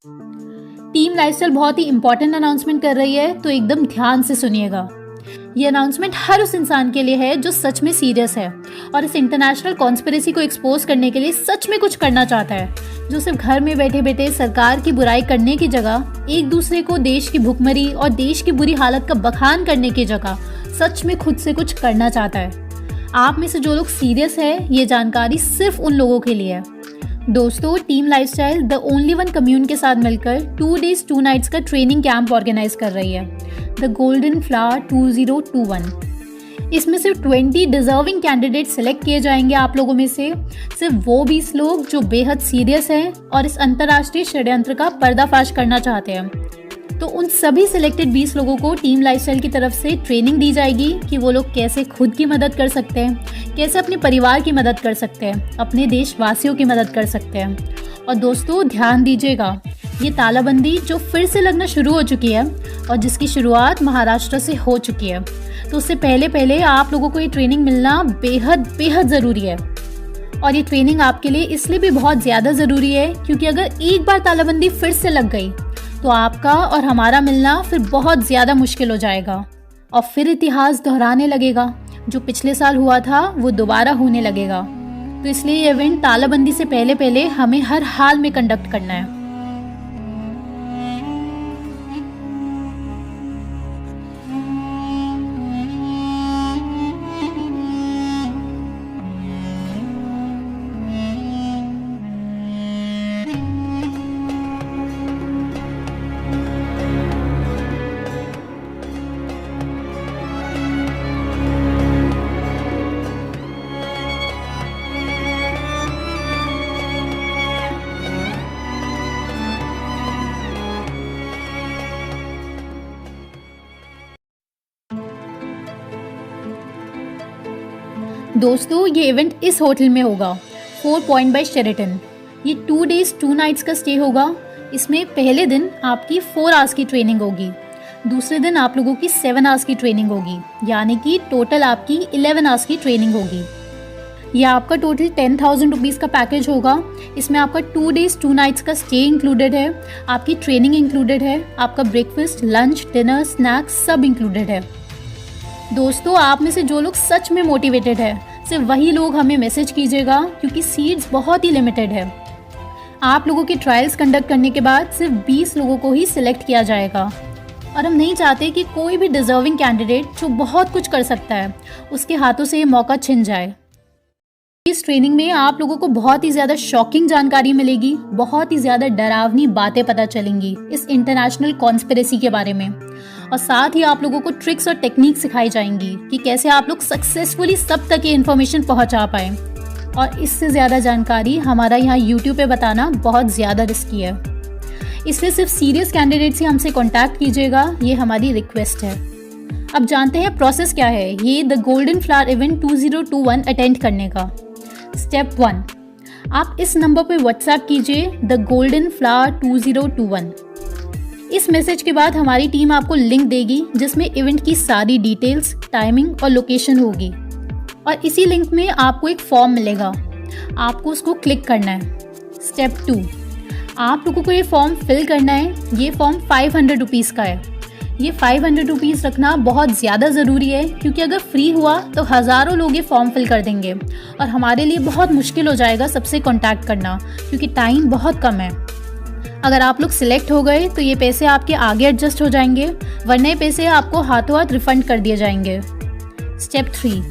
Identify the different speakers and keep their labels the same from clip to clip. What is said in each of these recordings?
Speaker 1: Team lifestyle बहुत ही important announcement कर रही है, तो एकदम ध्यान से सुनिएगा। ये अनाउंसमेंट हर उस इंसान के लिए है जो सच में सीरियस है और इस इंटरनेशनल कॉन्स्पिरेसी को एक्सपोज करने के लिए सच में कुछ करना चाहता है, जो सिर्फ घर में बैठे बैठे सरकार की बुराई करने की जगह एक दूसरे को देश की भुखमरी और देश की बुरी हालत का बखान करने की जगह सच में खुद से कुछ करना चाहता है। आप में से जो लोग सीरियस है, ये जानकारी सिर्फ उन लोगों के लिए है। दोस्तों, team lifestyle the only one commune के साथ मिलकर 2 days 2 nights का ट्रेनिंग कैंप ऑर्गेनाइज कर रही है, द गोल्डन फ्लावर 2021। इसमें सिर्फ 20 डिजर्विंग कैंडिडेट सेलेक्ट किए जाएंगे आप लोगों में से, सिर्फ वो 20 लोग जो बेहद सीरियस हैं और इस अंतर्राष्ट्रीय षड्यंत्र का पर्दाफाश करना चाहते हैं। तो उन सभी सिलेक्टेड 20 लोगों को टीम लाइफस्टाइल की तरफ से ट्रेनिंग दी जाएगी कि वो लोग कैसे खुद की मदद कर सकते हैं, कैसे अपने परिवार की मदद कर सकते हैं, अपने देशवासियों की मदद कर सकते हैं। और दोस्तों, ध्यान दीजिएगा, ये तालाबंदी जो फिर से लगना शुरू हो चुकी है और जिसकी शुरुआत महाराष्ट्र से हो चुकी है, तो उससे पहले आप लोगों को ये ट्रेनिंग मिलना बेहद ज़रूरी है। और ये ट्रेनिंग आपके लिए इसलिए भी बहुत ज़्यादा ज़रूरी है क्योंकि अगर एक बार तालाबंदी फिर से लग गई तो आपका और हमारा मिलना फिर बहुत ज़्यादा मुश्किल हो जाएगा और फिर इतिहास दोहराने लगेगा। जो पिछले साल हुआ था वो दोबारा होने लगेगा। तो इसलिए ये इवेंट तालाबंदी से पहले हमें हर हाल में कंडक्ट करना है। दोस्तों, ये इवेंट इस होटल में होगा, 4 Point by Sheraton। ये 2 days 2 nights का स्टे होगा। इसमें पहले दिन आपकी 4 hours की ट्रेनिंग होगी, दूसरे दिन आप लोगों की 7 hours की ट्रेनिंग होगी, यानी कि टोटल आपकी 11 hours की ट्रेनिंग होगी। यह आपका टोटल 10,000 रुपीज़ का पैकेज होगा। इसमें आपका 2 days 2 nights का स्टे इंक्लूडेड है, आपकी ट्रेनिंग इंक्लूडेड है, आपका ब्रेकफास्ट, लंच, डिनर, स्नैक्स सब इंक्लूडेड है। दोस्तों, आप में से जो लोग सच में मोटिवेटेड है, सिर्फ वही लोग हमें मैसेज कीजिएगा क्योंकि सीट्स बहुत ही लिमिटेड है। आप लोगों के ट्रायल्स कंडक्ट करने के बाद सिर्फ 20 लोगों को ही सिलेक्ट किया जाएगा और हम नहीं चाहते कि कोई भी डिजर्विंग कैंडिडेट जो बहुत कुछ कर सकता है उसके हाथों से ये मौका छिन जाए। इस ट्रेनिंग में आप लोगों को बहुत ही ज़्यादा शॉकिंग जानकारी मिलेगी, बहुत ही ज़्यादा डरावनी बातें पता चलेंगी इस इंटरनेशनल कॉन्स्पिरेसी के बारे में, और साथ ही आप लोगों को ट्रिक्स और टेक्निक सिखाई जाएंगी कि कैसे आप लोग सक्सेसफुली सब तक ये इन्फॉर्मेशन पहुंचा पाएं। और इससे ज़्यादा जानकारी हमारा यहाँ यूट्यूब पे बताना बहुत ज़्यादा रिस्की है, इसलिए सिर्फ सीरियस कैंडिडेट से हमसे कॉन्टैक्ट कीजिएगा, ये हमारी रिक्वेस्ट है। अब जानते हैं प्रोसेस क्या है ये the golden flower event 2021 attend करने का। स्टेप 1, आप इस नंबर पर व्हाट्सएप कीजिए द गोल्डन फ्लावर 2021। इस मैसेज के बाद हमारी टीम आपको लिंक देगी जिसमें इवेंट की सारी डिटेल्स, टाइमिंग और लोकेशन होगी, और इसी लिंक में आपको एक फॉर्म मिलेगा, आपको उसको क्लिक करना है। स्टेप 2, आप लोगों को ये फॉर्म फिल करना है। ये फॉर्म 500 रुपीज़ का है। ये 500 रुपीज़ रखना बहुत ज़्यादा ज़रूरी है क्योंकि अगर फ्री हुआ तो हज़ारों लोग ये फॉर्म फिल कर देंगे और हमारे लिए बहुत मुश्किल हो जाएगा सबसे कॉन्टैक्ट करना क्योंकि टाइम बहुत कम है। अगर आप लोग सिलेक्ट हो गए तो ये पैसे आपके आगे एडजस्ट हो जाएंगे, वरना ये पैसे आपको हाथों हाथ रिफंड कर दिए जाएंगे। स्टेप 3,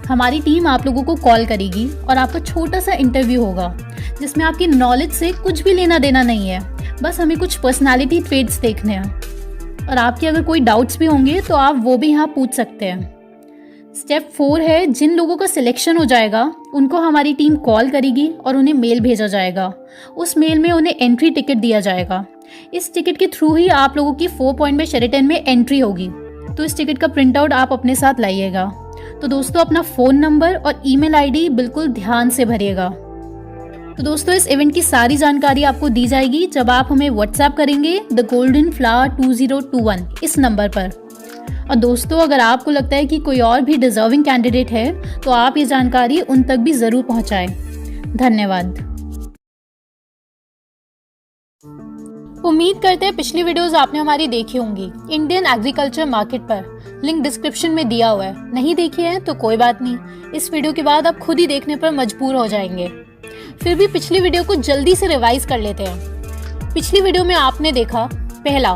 Speaker 1: हमारी टीम आप लोगों को कॉल करेगी और आपका छोटा सा इंटरव्यू होगा जिसमें आपकी नॉलेज से कुछ भी लेना देना नहीं है, बस हमें कुछ पर्सनालिटी ट्रेट्स देखने हैं, और आपके अगर कोई डाउट्स भी होंगे तो आप वो भी यहाँ पूछ सकते हैं। स्टेप 4 है, जिन लोगों का सिलेक्शन हो जाएगा उनको हमारी टीम कॉल करेगी और उन्हें मेल भेजा जाएगा। उस मेल में उन्हें एंट्री टिकट दिया जाएगा। इस टिकट के थ्रू ही आप लोगों की 4 Point by Sheraton में एंट्री होगी, तो इस टिकट का प्रिंट आउट आप अपने साथ लाइएगा। तो दोस्तों, अपना फ़ोन नंबर और ईमेल आईडी बिल्कुल ध्यान से भरिएगा। तो दोस्तों, इस इवेंट की सारी जानकारी आपको दी जाएगी जब आप हमें व्हाट्सएप करेंगे द गोल्डन फ्लावर 2021 इस नंबर पर। और दोस्तों, अगर आपको लगता है कि कोई और भी डिजर्विंग कैंडिडेट है तो आप ये जानकारी उन तक भी ज़रूर पहुंचाएं। धन्यवाद। उम्मीद करते हैं पिछली वीडियोस आपने हमारी देखी होंगी इंडियन एग्रीकल्चर मार्केट पर। लिंक डिस्क्रिप्शन में दिया हुआ है, नहीं देखी है तो कोई बात नहीं, इस वीडियो के बाद आप खुद ही देखने पर मजबूर हो जाएंगे। फिर भी पिछली वीडियो को जल्दी से रिवाइज कर लेते हैं। पिछली वीडियो में आपने देखा, पहला,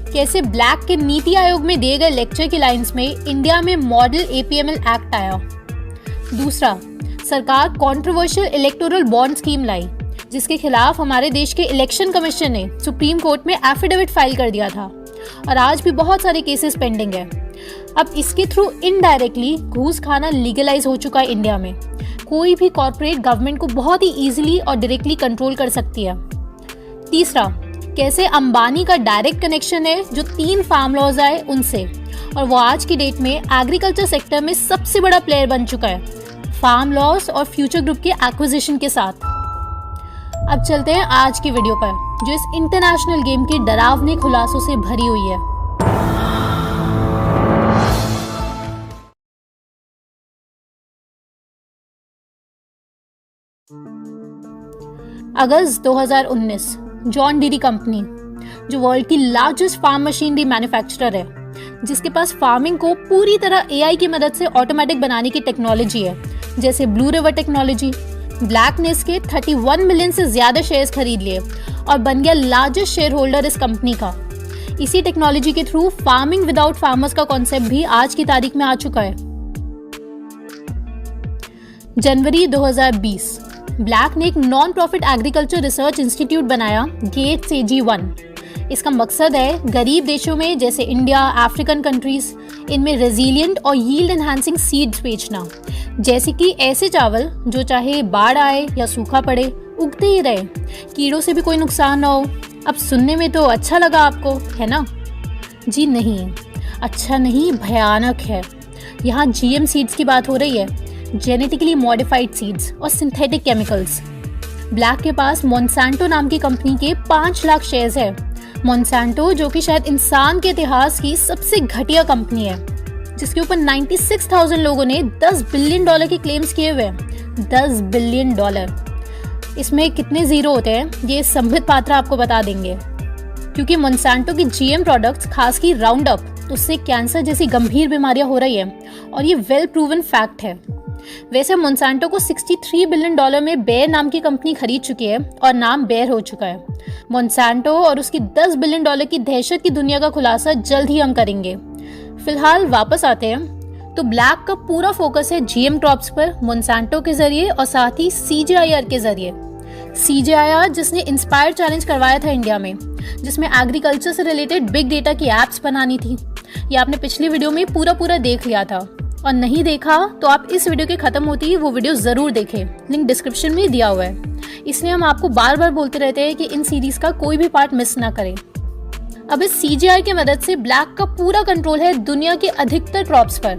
Speaker 1: कैसे ब्लैक के नीति आयोग में दिए गए लेक्चर की लाइंस में इंडिया में मॉडल APML एक्ट आया। दूसरा, सरकार कंट्रोवर्शियल इलेक्टोरल बॉन्ड स्कीम लाई, जिसके खिलाफ हमारे देश के इलेक्शन कमीशन ने सुप्रीम कोर्ट में एफिडेविट फाइल कर दिया था और आज भी बहुत सारे केसेस पेंडिंग है। अब इसके थ्रू इनडायरेक्टली घूस खाना लीगलाइज हो चुका है इंडिया में। कोई भी कॉर्पोरेट गवर्नमेंट को बहुत ही इजीली और डायरेक्टली कंट्रोल कर सकती है। तीसरा, कैसे अंबानी का डायरेक्ट कनेक्शन है जो 3 फार्म लॉज आए उनसे, और वो आज की डेट में एग्रीकल्चर सेक्टर में सबसे बड़ा प्लेयर बन चुका है फार्म लॉस और फ्यूचर ग्रुप के एक्विजिशन के साथ। अब चलते हैं आज की वीडियो पर, जो इस इंटरनेशनल गेम के डरावने खुलासों से भरी हुई है। अगस्त 2019, जॉन डीरी कंपनी, जो वर्ल्ड की लार्जेस्ट फार्म मशीनरी मैन्युफैक्चरर है, जिसके पास फार्मिंग को पूरी तरह AI की मदद से ऑटोमेटिक बनाने की टेक्नोलॉजी है, जैसे ब्लू रिवर टेक्नोलॉजी, ब्लैक ने इसके 31 मिलियन से ज्यादा शेयर्स खरीद लिए और बन गया लार्जेस्ट शेयर होल्डर इस कंपनी का। इसी टेक्नोलॉजी के थ्रू फार्मिंग विदाउट फार्मर्स का कॉन्सेप्ट भी आज की तारीख में आ चुका है। जनवरी 2020, ब्लैक ने एक non profit agriculture research institute बनाया, गेट्स AG1। इसका मकसद है गरीब देशों में जैसे इंडिया, अफ्रीकन कंट्रीज, इनमें रेजिलिएंट और यील्ड एनहांसिंग सीड्स बेचना, जैसे कि ऐसे चावल जो चाहे बाढ़ आए या सूखा पड़े उगते ही रहे, कीड़ों से भी कोई नुकसान ना हो। अब सुनने में तो अच्छा लगा आपको, है ना? जी नहीं, अच्छा नहीं, भयानक है। यहाँ GM सीड्स की बात हो रही है, जेनेटिकली मॉडिफाइड सीड्स और सिंथेटिक केमिकल्स। ब्लैक के पास मोन्सेंटो नाम की कंपनी के 5 लाख शेयर्स है। मोन्सेंटो, जो कि शायद इंसान के इतिहास की सबसे घटिया कंपनी है, जिसके ऊपर 96,000 लोगों ने $10 बिलियन की क्लेम्स किए हुए हैं। $10 बिलियन। इसमें कितने जीरो होते हैं ये संबित पात्रा आपको बता देंगे, क्योंकि मोन्सेंटो की GM प्रोडक्ट्स, खास की राउंड अप, उससे कैंसर जैसी गंभीर बीमारियां हो रही है और ये वेल प्रूवन फैक्ट है। वैसे मोन्सेंटो को $63 बिलियन में बेयर नाम की कंपनी खरीद चुकी है और नाम बेयर हो चुका है। मोन्सेंटो और उसकी $10 बिलियन की दहशत की दुनिया का खुलासा जल्द ही हम करेंगे। फिलहाल वापस आते हैं, तो ब्लैक का पूरा फोकस है GM क्रॉप्स पर मोन्सेंटो के जरिए और साथ ही CGIAR के जरिए। CGIAR जिसने इंस्पायर चैलेंज करवाया था इंडिया में, जिसमें एग्रीकल्चर से रिलेटेड बिग डेटा की एप्स बनानी थी। ये आपने पिछली वीडियो में पूरा देख लिया था, और नहीं देखा तो आप इस वीडियो के खत्म होती ही वो वीडियो जरूर देखें, लिंक डिस्क्रिप्शन में दिया हुआ है। इसलिए हम आपको बार बार बोलते रहते हैं कि इन सीरीज का कोई भी पार्ट मिस ना करें। अब इस CGIAR की मदद से ब्लैक का पूरा कंट्रोल है दुनिया के अधिकतर क्रॉप्स पर।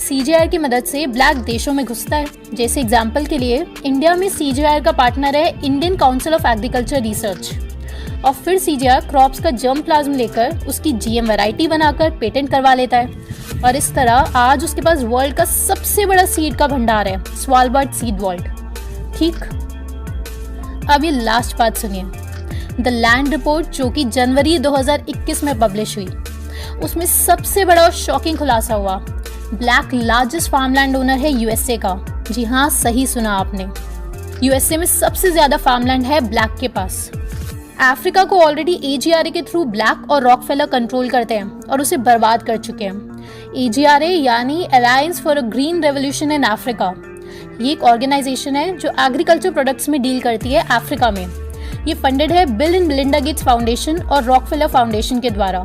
Speaker 1: CGIAR की मदद से ब्लैक देशों में घुसता है, जैसे एग्जांपल के लिए इंडिया में CGIAR का पार्टनर है Indian council of agriculture research, और फिर CGIAR क्रॉप्स का जर्म प्लाज्म लेकर उसकी GM वैरायटी बनाकर पेटेंट करवा लेता है, और इस तरह आज उसके पास वर्ल्ड का सबसे बड़ा सीड का भंडार है, स्वालबर्ड सीड वॉल्ट। ठीक, अब ये लास्ट बात सुनिए। द लैंड रिपोर्ट, जो कि जनवरी 2021 में पब्लिश हुई, उसमें सबसे बड़ा और शॉकिंग खुलासा हुआ, ब्लैक लार्जेस्ट फार्मलैंड ओनर है USA का। जी हाँ, सही सुना आपने, USA में सबसे ज्यादा फार्मलैंड है ब्लैक के पास। अफ्रीका को ऑलरेडी AGRA के थ्रू ब्लैक और रॉकफेलर कंट्रोल करते हैं और उसे बर्बाद कर चुके हैं। AGRA यानी alliance for a green revolution in Africa, ये एक ऑर्गेनाइजेशन है जो एग्रीकल्चर प्रोडक्ट्स में डील करती है अफ्रीका में। ये फंडेड है bill and Melinda Gates foundation और रॉकफेलर फाउंडेशन के द्वारा।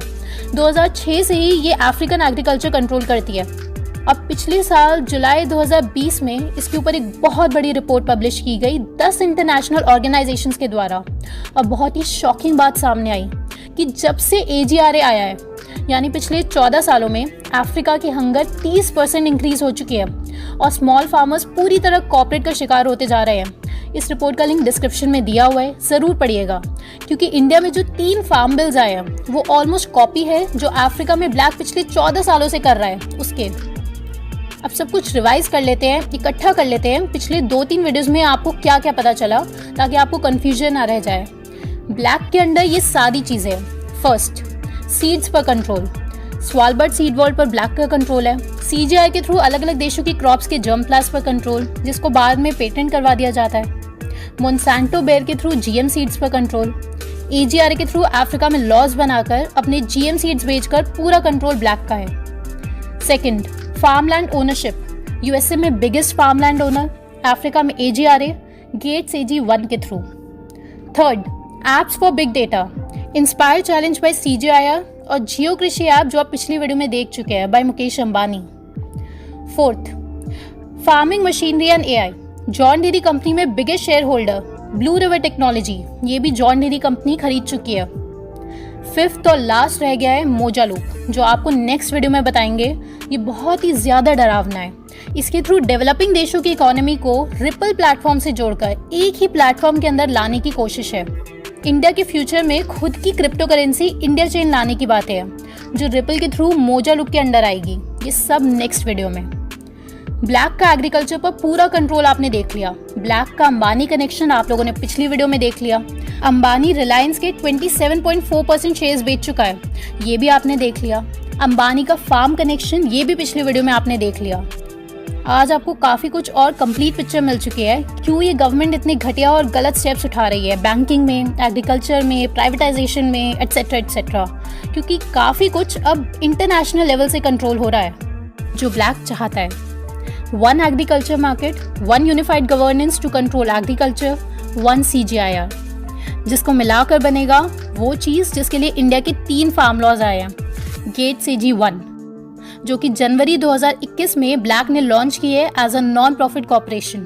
Speaker 1: 2006 से ही ये अफ्रीकन एग्रीकल्चर कंट्रोल करती है। अब पिछले साल जुलाई 2020 में इसके ऊपर एक बहुत बड़ी रिपोर्ट पब्लिश की गई 10 इंटरनेशनल ऑर्गेनाइजेशंस के द्वारा, और बहुत ही शॉकिंग बात सामने आई कि जब से AGRA आया है, यानी पिछले 14 सालों में अफ्रीका की हंगर 30% इंक्रीज हो चुकी है और स्मॉल फार्मर्स पूरी तरह कॉर्पोरेट का शिकार होते जा रहे हैं। इस रिपोर्ट का लिंक डिस्क्रिप्शन में दिया हुआ है, ज़रूर पढ़िएगा, क्योंकि इंडिया में जो 3 फार्म बिल्स आए हैं वो ऑलमोस्ट कॉपी है जो अफ्रीका में ब्लैक पिछले 14 सालों से कर रहा है उसके। अब सब कुछ रिवाइज कर लेते हैं, इकट्ठा कर लेते हैं पिछले 2-3 वीडियोस में आपको क्या क्या पता चला, ताकि आपको कन्फ्यूजन ना रह जाए। ब्लैक के अंडर ये सारी चीज़ें। फर्स्ट, सीड्स पर कंट्रोल। स्वालबर्ड सीड वॉल पर ब्लैक का कंट्रोल है। CGI के थ्रू अलग अलग देशों की क्रॉप्स के जर्म प्लास्ट पर कंट्रोल, जिसको बाद में पेटेंट करवा दिया जाता है। मोनसैंटो बेयर के थ्रू GM सीड्स पर कंट्रोल। AGRA के थ्रू अफ्रीका में लॉज बनाकर अपने GM सीड्स बेचकर पूरा कंट्रोल ब्लैक का है। Second, farmland ownership. USA में बिगेस्ट फार्मलैंड ओनर, अफ्रीका में AGRA, गेट्स AG1 के through. Third, apps for big data. Inspire challenge by CGIAR और जियो कृषि ऐप जो आप पिछली वीडियो में देख चुके हैं, by Mukesh Ambani. Fourth, farming machinery and AI। John Deere company में biggest share holder Blue River technology, ये भी जॉन डीरी कंपनी खरीद चुकी है। फिफ्थ और लास्ट रह गया है मोजा लूप, जो आपको नेक्स्ट वीडियो में बताएंगे। ये बहुत ही ज़्यादा डरावना है। इसके थ्रू डेवलपिंग देशों की इकोनॉमी को रिपल प्लेटफॉर्म से जोड़कर एक ही प्लेटफॉर्म के अंदर लाने की कोशिश है। इंडिया के फ्यूचर में खुद की क्रिप्टो करेंसी इंडिया चेन लाने की बातें हैं, जो रिपल के थ्रू मोजा लूप के अंडर आएगी। ये सब नेक्स्ट वीडियो में। ब्लैक का एग्रीकल्चर पर पूरा कंट्रोल आपने देख लिया। ब्लैक का अंबानी कनेक्शन आप लोगों ने पिछली वीडियो में देख लिया। अंबानी रिलायंस के 27.4% शेयर्स बेच चुका है, ये भी आपने देख लिया। अंबानी का फार्म कनेक्शन, ये भी पिछली वीडियो में आपने देख लिया। आज आपको काफ़ी कुछ और कंप्लीट पिक्चर मिल चुकी है क्यों ये गवर्नमेंट इतने घटिया और गलत स्टेप्स उठा रही है बैंकिंग में, एग्रीकल्चर में, प्राइवेटाइजेशन में, एट्सेट्रा एट्सेट्रा। क्योंकि काफ़ी कुछ अब इंटरनेशनल लेवल से कंट्रोल हो रहा है, जो ब्लैक चाहता है। One agriculture market, one unified governance to control agriculture, one CGIAR, जिसको मिलाकर बनेगा वो चीज़ जिसके लिए इंडिया के 3 फार्म लॉज आए हैं। गेट्स AG1, जो कि जनवरी 2021 में ब्लैक ने लॉन्च किए as a non profit corporation.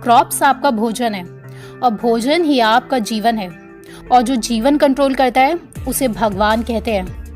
Speaker 1: Crops आपका भोजन है और भोजन ही आपका जीवन है, और जो जीवन कंट्रोल करता है उसे भगवान कहते हैं।